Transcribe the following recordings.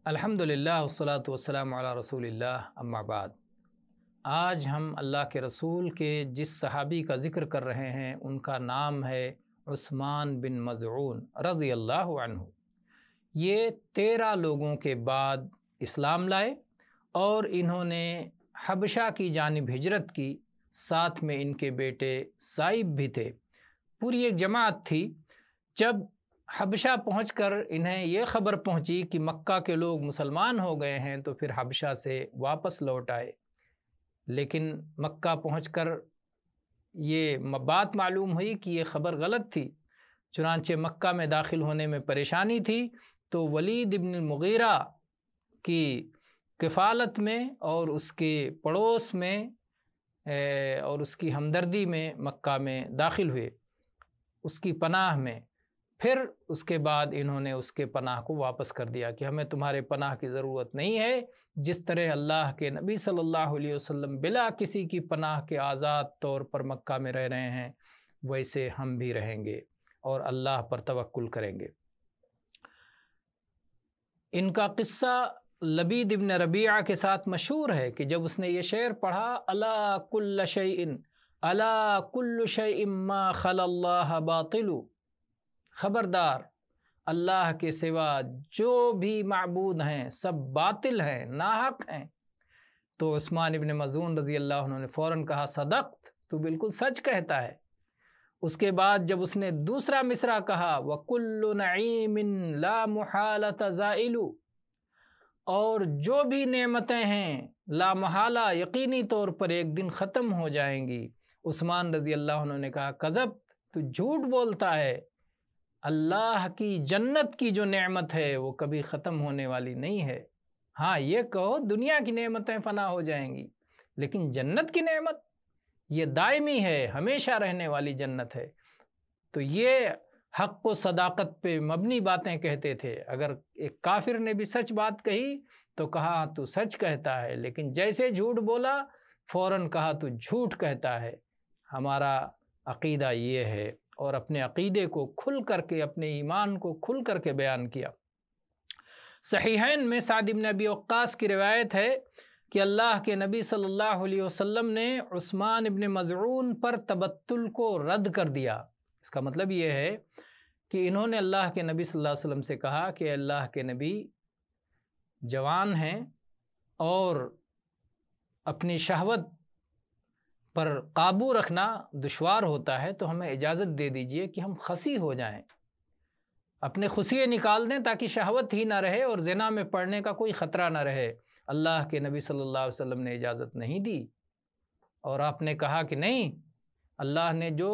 الحمدللہ والصلاۃ والسلام علی رسول اللہ اما بعد۔ آج ہم اللہ کے رسول کے جس صحابی کا ذکر کر رہے ہیں ان کا نام ہے عثمان بن مظعون رضی اللہ عنہ۔ یہ 13 لوگوں کے بعد اسلام لائے اور انہوں نے حبشہ کی جانب ہجرت کی، ساتھ میں ان کے بیٹے سائب بھی تھے، پوری ایک جماعت تھی۔ جب حبشہ پہنچ کر انہیں یہ خبر پہنچی کہ مکہ کے لوگ مسلمان ہو گئے ہیں تو پھر حبشہ سے واپس لوٹ آئے، لیکن مکہ پہنچ کر یہ بات معلوم ہوئی کہ یہ خبر غلط تھی، چنانچہ مکہ میں داخل ہونے میں پریشانی تھی تو ولید بن المغیرہ کی کفالت میں اور اس کے پڑوس میں اور اس کی ہمدردی میں مکہ میں داخل ہوئے، اس کی پناہ میں۔ پھر اس کے بعد انہوں نے اس کے پناہ کو واپس کر دیا کہ ہمیں تمہارے پناہ کی ضرورت نہیں ہے، جس طرح اللہ کے نبی صلی اللہ علیہ وسلم بلا کسی کی پناہ کے آزاد طور پر مکہ میں رہ رہے ہیں، ویسے ہم بھی رہیں گے اور اللہ پر توکل کریں گے۔ ان کا قصہ لبید ابن ربیعہ کے ساتھ مشہور ہے کہ جب اس نے یہ شعر پڑھا، الا کل شیء الا کل شیء ما خلا اللہ باطل، خبردار اللہ کے سوا جو بھی معبود ہیں سب باطل ہیں، ناحق ہیں، تو عثمان ابن مظعون رضی اللہ عنہ نے فوراً کہا صدقت، تو بالکل سچ کہتا ہے۔ اس کے بعد جب اس نے دوسرا مصرع کہا وَكُلُّ نَعِيمٍ لَا مُحَالَةَ زَائِلُ، اور جو بھی نعمتیں ہیں لا محالہ یقینی طور پر ایک دن ختم ہو جائیں گی، عثمان رضی اللہ عنہ نے کہا کذب، تو جھوٹ بولتا ہے، اللہ کی جنت کی جو نعمت ہے وہ کبھی ختم ہونے والی نہیں ہے۔ ہاں یہ کہو دنیا کی نعمتیں فنا ہو جائیں گی، لیکن جنت کی نعمت یہ دائمی ہے، ہمیشہ رہنے والی جنت ہے۔ تو یہ حق و صداقت پہ مبنی باتیں کہتے تھے۔ اگر ایک کافر نے بھی سچ بات کہی تو کہا تو سچ کہتا ہے، لیکن جیسے جھوٹ بولا فوراً کہا تو جھوٹ کہتا ہے۔ ہمارا عقیدہ یہ ہے، اور اپنے عقیدے کو کھل کر کے، اپنے ایمان کو کھل کر کے بیان کیا۔ صحیحین میں سعد بن ابی وقاص کی روایت ہے کہ اللہ کے نبی صلی اللہ علیہ وسلم نے عثمان ابن مظعون پر تبتل کو رد کر دیا۔ اس کا مطلب یہ ہے کہ انہوں نے اللہ کے نبی صلی اللہ علیہ وسلم سے کہا کہ اللہ کے نبی جوان ہیں اور اپنی شہوت پر قابو رکھنا دشوار ہوتا ہے، تو ہمیں اجازت دے دیجئے کہ ہم خصی ہو جائیں، اپنے خصیے نکال دیں تاکہ شہوت ہی نہ رہے اور زنا میں پڑنے کا کوئی خطرہ نہ رہے۔ اللہ کے نبی صلی اللہ علیہ وسلم نے اجازت نہیں دی، اور آپ نے کہا کہ نہیں، اللہ نے جو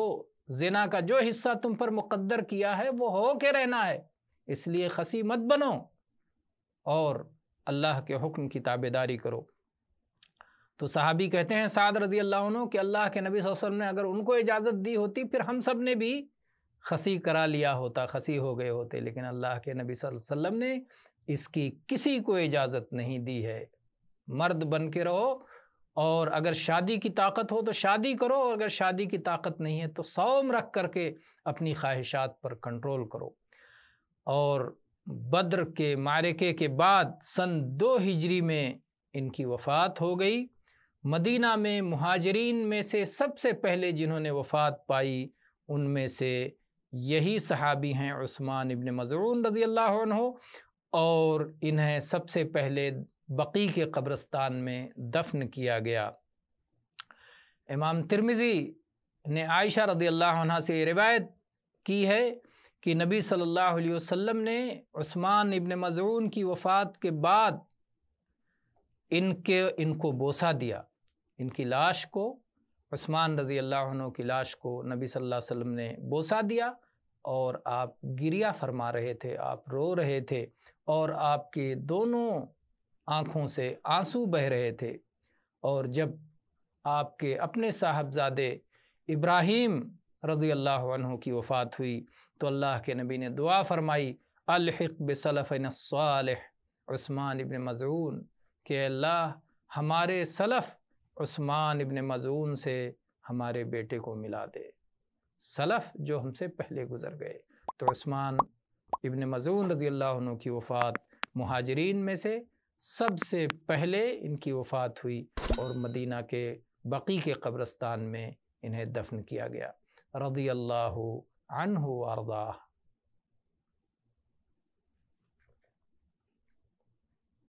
زنا کا جو حصہ تم پر مقدر کیا ہے وہ ہو کے رہنا ہے، اس لیے خصی مت بنو اور اللہ کے حکم کی تابعداری کرو۔ تو صحابی کہتے ہیں سعد رضی اللہ عنہ کہ اللہ کے نبی صلی اللہ علیہ وسلم نے اگر ان کو اجازت دی ہوتی پھر ہم سب نے بھی خصی کرا لیا ہوتا، خصی ہو گئے ہوتے، لیکن اللہ کے نبی صلی اللہ علیہ وسلم نے اس کی کسی کو اجازت نہیں دی ہے۔ مرد بن کے رہو، اور اگر شادی کی طاقت ہو تو شادی کرو، اور اگر شادی کی طاقت نہیں ہے تو صوم رکھ کر کے اپنی خواہشات پر کنٹرول کرو۔ اور بدر کے معرکے کے بعد سن 2 ہجری میں ان کی وفات ہو گئی۔ مدینہ میں مہاجرین میں سے سب سے پہلے جنہوں نے وفات پائی ان میں سے یہی صحابی ہیں عثمان ابن مظعون رضی اللہ عنہ، اور انہیں سب سے پہلے بقیع کے قبرستان میں دفن کیا گیا۔ امام ترمذی نے عائشہ رضی اللہ عنہ سے روایت کی ہے کہ نبی صلی اللہ علیہ وسلم نے عثمان ابن مظعون کی وفات کے بعد ان کو بوسہ دیا، ان کی لاش کو، عثمان رضی اللہ عنہ کی لاش کو نبی صلی اللہ علیہ وسلم نے بوسہ دیا، اور آپ گریہ فرما رہے تھے، آپ رو رہے تھے، اور آپ کے دونوں آنکھوں سے آنسو بہہ رہے تھے۔ اور جب آپ کے اپنے صاحبزادے ابراہیم رضی اللہ عنہ کی وفات ہوئی تو اللہ کے نبی نے دعا فرمائی الحق بسلفنا الصالح عثمان ابن مظعون، کہ اللہ ہمارے سلف عثمان ابن مظعون سے ہمارے بیٹے کو ملا دے، سلف جو ہم سے پہلے گزر گئے۔ تو عثمان ابن مظعون رضی اللہ عنہ کی وفات مہاجرین میں سے سب سے پہلے ان کی وفات ہوئی اور مدینہ کے بقیع کے قبرستان میں انہیں دفن کیا گیا۔ رضی اللہ عنہ وارضاہ۔